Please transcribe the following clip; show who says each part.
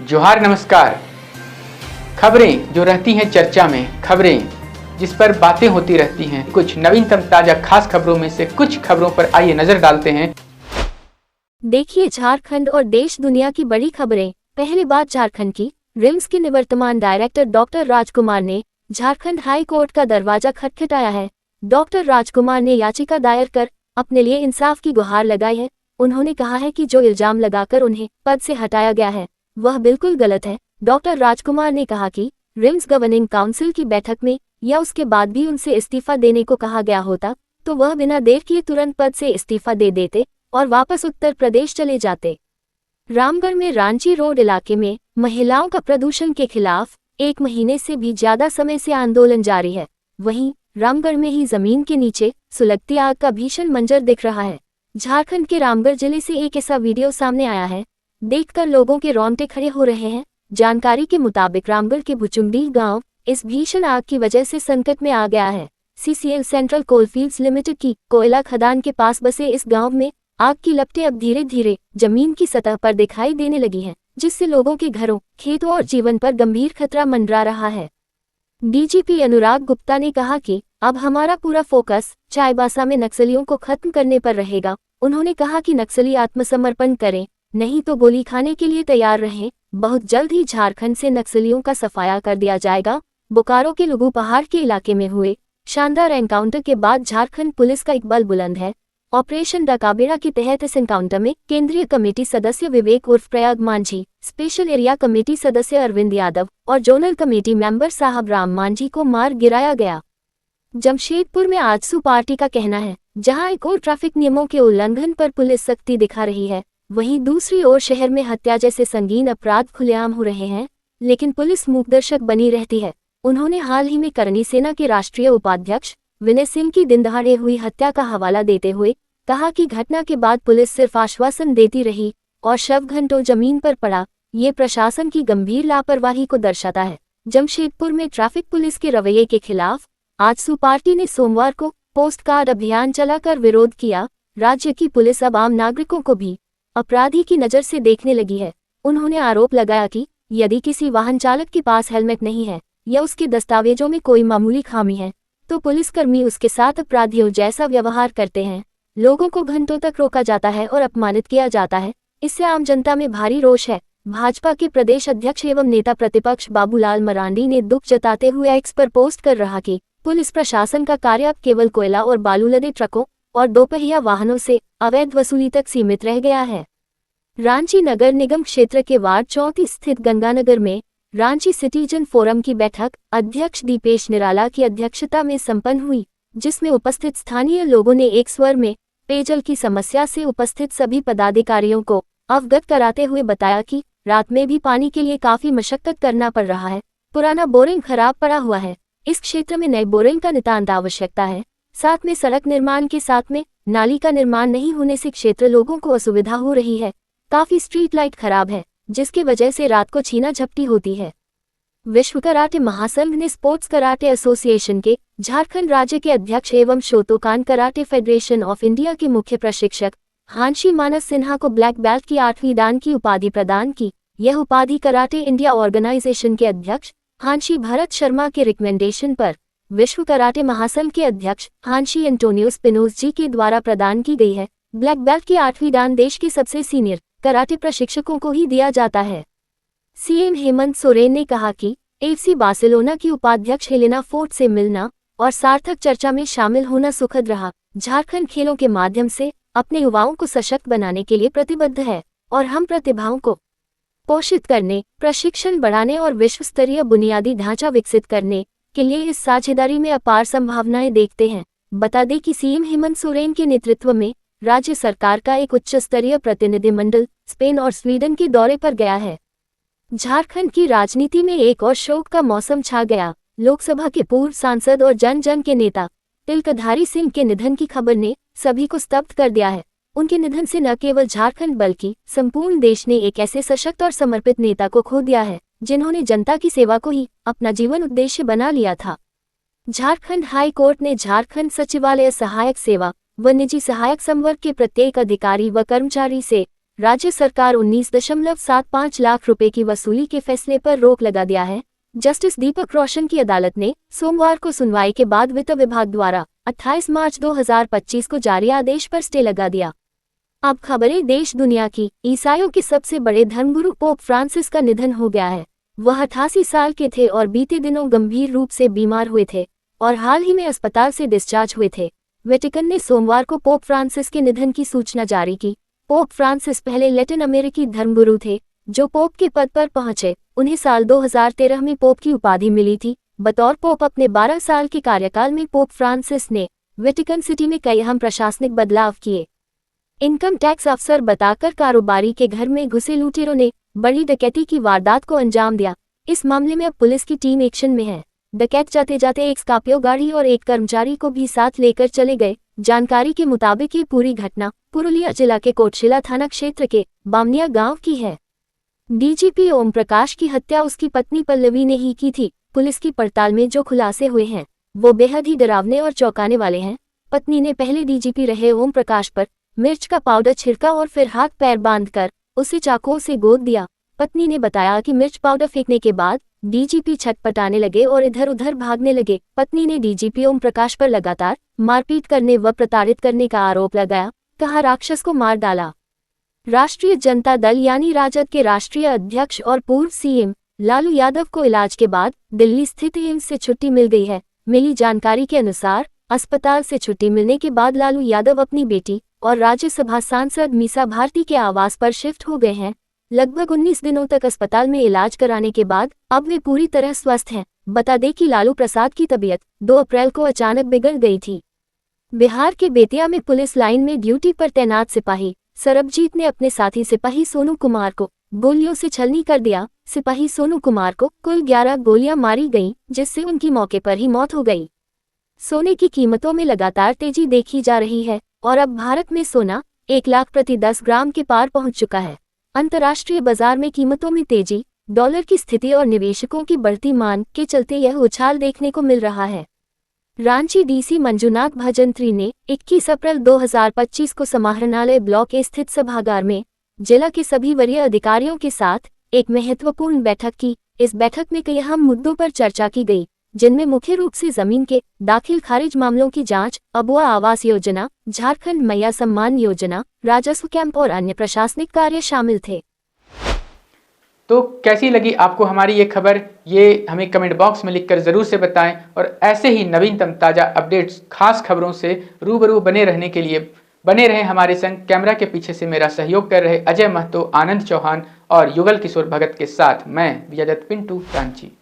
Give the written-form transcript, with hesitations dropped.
Speaker 1: जोहार नमस्कार। खबरें जो रहती हैं चर्चा में, खबरें जिस पर बातें होती रहती हैं, कुछ नवीनतम ताजा खास खबरों में से कुछ खबरों पर आइए नजर डालते हैं।
Speaker 2: देखिए झारखंड और देश दुनिया की बड़ी खबरें। पहली बात झारखंड की। रिम्स के निवर्तमान डायरेक्टर डॉक्टर राजकुमार ने झारखंड हाई कोर्ट का दरवाजा खटखटाया है। डॉक्टर राजकुमार ने याचिका दायर कर अपने लिए इंसाफ की गुहार लगाई है। उन्होंने कहा है कि जो इल्जाम लगाकर उन्हें पद से हटाया गया है वह बिल्कुल गलत है। डॉक्टर राजकुमार ने कहा कि रिम्स गवर्निंग काउंसिल की बैठक में या उसके बाद भी उनसे इस्तीफा देने को कहा गया होता तो वह बिना देर किए तुरंत पद से इस्तीफा दे देते और वापस उत्तर प्रदेश चले जाते। रामगढ़ में रांची रोड इलाके में महिलाओं का प्रदूषण के खिलाफ 1 महीने से भी ज्यादा समय से आंदोलन जारी है। वहीं रामगढ़ में ही जमीन के नीचे सुलगती आग का भीषण मंजर दिख रहा है। झारखंड के रामगढ़ जिले से एक ऐसा वीडियो सामने आया है, देखकर लोगों के रोंगटे खड़े हो रहे हैं। जानकारी के मुताबिक रामगढ़ के भुचुंडी गांव इस भीषण आग की वजह से संकट में आ गया है। CCL सेंट्रल कोलफील्ड्स लिमिटेड की कोयला खदान के पास बसे इस गांव में आग की लपटें अब धीरे धीरे जमीन की सतह पर दिखाई देने लगी हैं, जिससे लोगों के घरों, खेतों और जीवन पर गंभीर खतरा मंडरा रहा है। DGP अनुराग गुप्ता ने कहा कि अब हमारा पूरा फोकस चाईबासा में नक्सलियों को खत्म करने पर रहेगा। उन्होंने कहा कि नक्सली आत्मसमर्पण करें, नहीं तो गोली खाने के लिए तैयार रहें। बहुत जल्द ही झारखंड से नक्सलियों का सफाया कर दिया जाएगा। बोकारो के लुगू पहाड़ के इलाके में हुए शानदार एनकाउंटर के बाद झारखंड पुलिस का इकबाल बुलंद है। ऑपरेशन डकाबेड़ा के तहत इस एनकाउंटर में केंद्रीय कमेटी सदस्य विवेक उर्फ Prayag Manjhi, special area committee सदस्य अरविंद यादव और जोनल कमेटी मेंबर साहब राम मांझी को मार गिराया गया। जमशेदपुर में आजसू पार्टी का कहना है, जहां एक और ट्रैफिक नियमों के उल्लंघन पर पुलिस सख्ती दिखा रही है, वहीं दूसरी ओर शहर में हत्या जैसे संगीन अपराध खुलेआम हो रहे हैं, लेकिन पुलिस मूकदर्शक बनी रहती है। उन्होंने हाल ही में करनी सेना के राष्ट्रीय उपाध्यक्ष विनय सिंह की दिन दहाड़े हुई हत्या का हवाला देते हुए कहा कि घटना के बाद पुलिस सिर्फ आश्वासन देती रही और शव घंटों जमीन पर पड़ा। ये प्रशासन की गंभीर लापरवाही को दर्शाता है। जमशेदपुर में ट्रैफिक पुलिस के रवैये के खिलाफ आजसू पार्टी ने सोमवार को पोस्ट कार्ड अभियान चलाकर विरोध किया। राज्य की पुलिस अब आम नागरिकों को भी अपराधी की नज़र से देखने लगी है। उन्होंने आरोप लगाया कि यदि किसी वाहन चालक के पास हेलमेट नहीं है या उसके दस्तावेजों में कोई मामूली खामी है तो पुलिसकर्मी उसके साथ अपराधियों जैसा व्यवहार करते हैं। लोगों को घंटों तक रोका जाता है और अपमानित किया जाता है। इससे आम जनता में भारी रोष है। भाजपा के प्रदेश अध्यक्ष एवं नेता प्रतिपक्ष बाबूलाल मरांडी ने दुख जताते हुए एक्स पर पोस्ट कर रहा कि पुलिस प्रशासन का कार्य अब केवल कोयला और बालू लदे ट्रकों और दोपहिया वाहनों से अवैध वसूली तक सीमित रह गया है। रांची नगर निगम क्षेत्र के वार्ड 34 स्थित गंगानगर में रांची सिटीजन फोरम की बैठक अध्यक्ष दीपेश निराला की अध्यक्षता में संपन्न हुई, जिसमें उपस्थित स्थानीय लोगों ने एक स्वर में पेयजल की समस्या से उपस्थित सभी पदाधिकारियों को अवगत कराते हुए बताया कि रात में भी पानी के लिए काफी मशक्कत करना पड़ रहा है। पुराना बोरिंग खराब पड़ा हुआ है। इस क्षेत्र में नए बोरिंग का नितांत आवश्यकता है। साथ में सड़क निर्माण के साथ में नाली का निर्माण नहीं होने से क्षेत्र लोगों को असुविधा हो रही है। काफी स्ट्रीट लाइट खराब है, जिसकी वजह से रात को छीना झपटी होती है। विश्व कराटे महासंघ ने स्पोर्ट्स कराटे एसोसिएशन के झारखंड राज्य के अध्यक्ष एवं Shotokan karate federation of India के मुख्य प्रशिक्षक हांशी मानस सिन्हा को ब्लैक बेल्ट की 8वीं दान की उपाधि प्रदान की। यह उपाधि कराटे इंडिया ऑर्गेनाइजेशन के अध्यक्ष हांशी भरत शर्मा के रिकमेंडेशन पर विश्व कराटे महासंघ के अध्यक्ष हांशी एंटोनियो स्पिनोज जी के द्वारा प्रदान की गई है। ब्लैक बेल्ट की 8वीं दान देश के सबसे सीनियर कराटे प्रशिक्षकों को ही दिया जाता है। CM हेमंत सोरेन ने कहा कि FC बार्सिलोना की उपाध्यक्ष हेलेना फोर्ट से मिलना और सार्थक चर्चा में शामिल होना सुखद रहा। झारखंड खेलों के माध्यम से अपने युवाओं को सशक्त बनाने के लिए प्रतिबद्ध है और हम प्रतिभाओं को पोषित करने, प्रशिक्षण बढ़ाने और विश्व स्तरीय बुनियादी ढांचा विकसित करने के लिए इस साझेदारी में अपार संभावनाएं देखते हैं। बता दें कि CM हेमंत सोरेन के नेतृत्व में राज्य सरकार का एक उच्च स्तरीय प्रतिनिधिमंडल स्पेन और स्वीडन के दौरे पर गया है। झारखंड की राजनीति में एक और शोक का मौसम छा गया। लोकसभा के पूर्व सांसद और जन के नेता तिलकधारी सिंह के निधन की खबर ने सभी को स्तब्ध कर दिया है। उनके निधन से न केवल झारखंड बल्कि संपूर्ण देश ने एक ऐसे सशक्त और समर्पित नेता को खो दिया है, जिन्होंने जनता की सेवा को ही अपना जीवन उद्देश्य बना लिया था। झारखंड हाई कोर्ट ने झारखंड सचिवालय सहायक सेवा व निजी सहायक संवर्ग के प्रत्येक अधिकारी व कर्मचारी से राज्य सरकार 19.75 लाख रुपए की वसूली के फैसले पर रोक लगा दिया है। जस्टिस दीपक रोशन की अदालत ने सोमवार को सुनवाई के बाद वित्त विभाग द्वारा 28 मार्च 2025 को जारी आदेश पर स्टे लगा दिया। अब खबरें देश दुनिया की। ईसाइयों के सबसे बड़े धर्मगुरु पोप फ्रांसिस का निधन हो गया है। वह 88 साल के थे और बीते दिनों गंभीर रूप से बीमार हुए थे और हाल ही में अस्पताल से डिस्चार्ज हुए थे। वेटिकन ने सोमवार को पोप फ्रांसिस के निधन की सूचना जारी की। पोप फ्रांसिस पहले लैटिन अमेरिकी धर्मगुरु थे जो पोप के पद पर पहुंचे। उन्हें साल 2013 में पोप की उपाधि मिली थी। बतौर पोप अपने 12 साल के कार्यकाल में पोप फ्रांसिस ने वेटिकन सिटी में कई अहम प्रशासनिक बदलाव किए। इनकम टैक्स अफसर बताकर कारोबारी के घर में घुसे लुटेरों ने बड़ी डकैती की वारदात को अंजाम दिया। इस मामले में अब पुलिस की टीम एक्शन में है। डकैत जाते जाते एक स्कॉर्पियो गाड़ी और एक कर्मचारी को भी साथ लेकर चले गए। जानकारी के मुताबिक ये पूरी घटना पुरुलिया जिला के कोटशिला थाना क्षेत्र के बामनिया गांव की है। डीजीपी ओम प्रकाश की हत्या उसकी पत्नी पल्लवी ने ही की थी। पुलिस की पड़ताल में जो खुलासे हुए हैं वो बेहद ही डरावने और चौंकाने वाले हैं। पत्नी ने पहले डीजीपी रहे ओम प्रकाश पर मिर्च का पाउडर छिड़का और फिर हाथ पैर बांधकर उसे चाकुओं से गोद दिया। पत्नी ने बताया कि मिर्च पाउडर फेंकने के बाद डीजीपी छटपटाने लगे और इधर उधर भागने लगे। पत्नी ने डीजीपी ओम प्रकाश पर लगातार मारपीट करने व प्रताड़ित करने का आरोप लगाया। कहा राक्षस को मार डाला। राष्ट्रीय जनता दल यानी राजद के राष्ट्रीय अध्यक्ष और पूर्व सीएम लालू यादव को इलाज के बाद दिल्ली स्थित एम्स से छुट्टी मिल गई है। मिली जानकारी के अनुसार अस्पताल से छुट्टी मिलने के बाद लालू यादव अपनी बेटी और राज्यसभा सांसद मीसा भारती के आवास पर शिफ्ट हो गए हैं। लगभग 19 दिनों तक अस्पताल में इलाज कराने के बाद अब वे पूरी तरह स्वस्थ हैं। बता दें कि लालू प्रसाद की तबीयत 2 अप्रैल को अचानक बिगड़ गई थी। बिहार के बेतिया में पुलिस लाइन में ड्यूटी पर तैनात सिपाही सरबजीत ने अपने साथी सिपाही सोनू कुमार को गोलियों से छलनी कर दिया। सिपाही सोनू कुमार को कुल 11 गोलियां मारी गईं, जिससे उनकी मौके पर ही मौत हो गई। सोने की कीमतों में लगातार तेजी देखी जा रही है और अब भारत में सोना 1 लाख प्रति 10 ग्राम के पार पहुंच चुका है। अंतर्राष्ट्रीय बाजार में कीमतों में तेजी, डॉलर की स्थिति और निवेशकों की बढ़ती मांग के चलते यह उछाल देखने को मिल रहा है। रांची डीसी मंजुनाथ भजंत्री ने 21 अप्रैल 2025 को समाहरणालय ब्लॉक स्थित सभागार में जिला के सभी वरीय अधिकारियों के साथ एक महत्वपूर्ण बैठक की। इस बैठक में कई अहम मुद्दों पर चर्चा की गई, जिनमें मुख्य रूप से जमीन के दाखिल खारिज मामलों की जांच, अबुआ आवास योजना, झारखंड मैया सम्मान योजना, राजस्व कैंप और अन्य प्रशासनिक कार्य शामिल थे।
Speaker 1: तो कैसी लगी आपको हमारी ये खबर, ये हमें कमेंट बॉक्स में लिखकर जरूर से बताएं और ऐसे ही नवीनतम ताज़ा अपडेट्स, खास खबरों से रूबरू बने रहने के लिए बने रहे हमारे संग। कैमरा के पीछे से मेरा सहयोग कर रहे अजय महतो, आनंद चौहान और युगल किशोर भगत के साथ मैं विजय दत्त पिंटू, रांची।